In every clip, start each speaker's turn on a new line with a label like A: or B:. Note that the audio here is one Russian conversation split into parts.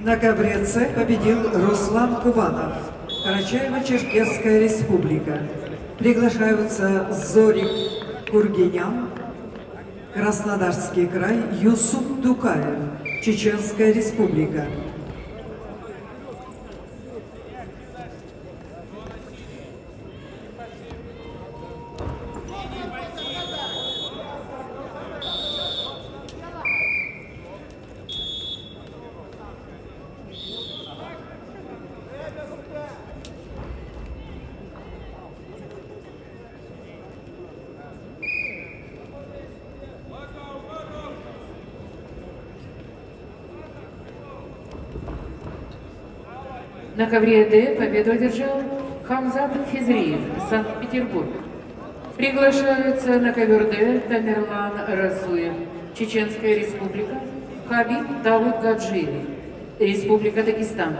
A: На ковре С победил Руслан Кубанов, Карачаево-Черкесская республика. Приглашаются Зорик Кургинян, Краснодарский край, Юсуп Дукаев, Чеченская республика.
B: На ковре Д победу одержал Хамзат Хизриев, Санкт-Петербург. Приглашаются на ковер Д Тамерлан Расуев, Чеченская республика, Хабиб Давуд Гаджиев, Республика Дагестан.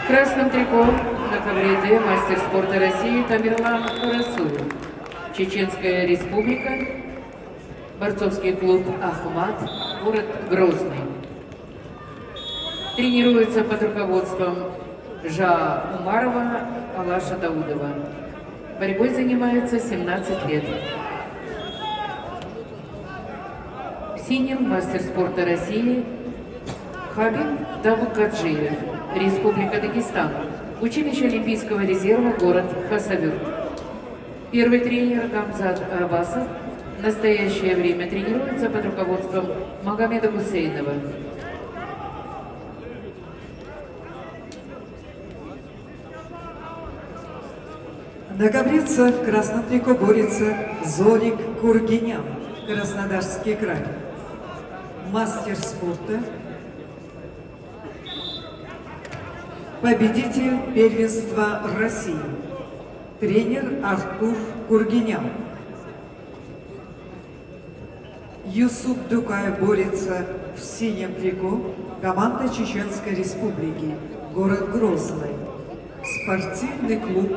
B: В красном трико на ковре Д мастер спорта России Тамерлан Расуев, Чеченская республика, борцовский клуб «Ахмат», город Грозный. Тренируется под руководством Жа Умарова, Алаша Даудова. Борьбой занимается 17 лет. В синем мастер спорта России Хабиб Давуд Гаджиев, Республика Дагестан, училище Олимпийского резерва, город Хасавюрт. Первый тренер Гамзат Абасов в настоящее время тренируется под руководством Магомеда Гусейнова.
A: На ковре С в красном трико борется Зорик Кургинян, Краснодарский край. Мастер спорта, победитель первенства России, тренер Артур Кургинян. Юсуп Дукаев борется в синем трико, команда Чеченской республики, город Грозный, спортивный клуб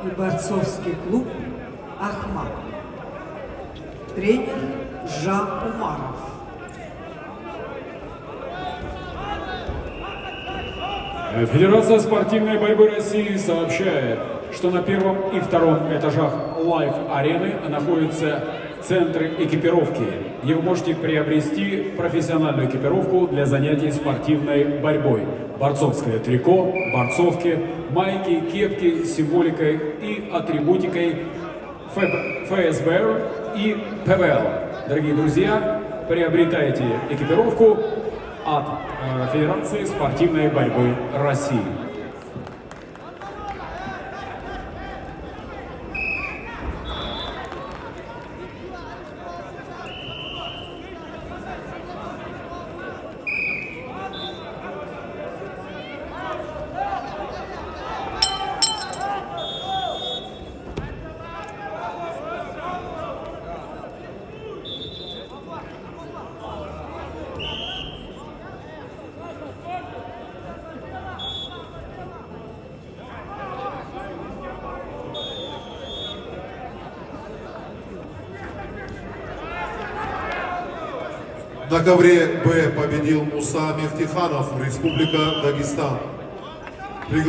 A: и борцовский клуб «Ахмат». Тренер Жа Умаров.
C: Федерация спортивной борьбы России сообщает, что на первом и втором этажах лайф-арены находятся центры экипировки, где вы можете приобрести профессиональную экипировку для занятий спортивной борьбой. Борцовское трико, борцовки, майки, кепки с символикой и атрибутикой ФСБР и ПВЛ. Дорогие друзья, приобретайте экипировку от Федерации спортивной борьбы России.
D: На ковре Б победил Муса Мехтиханов, Республика Дагестан.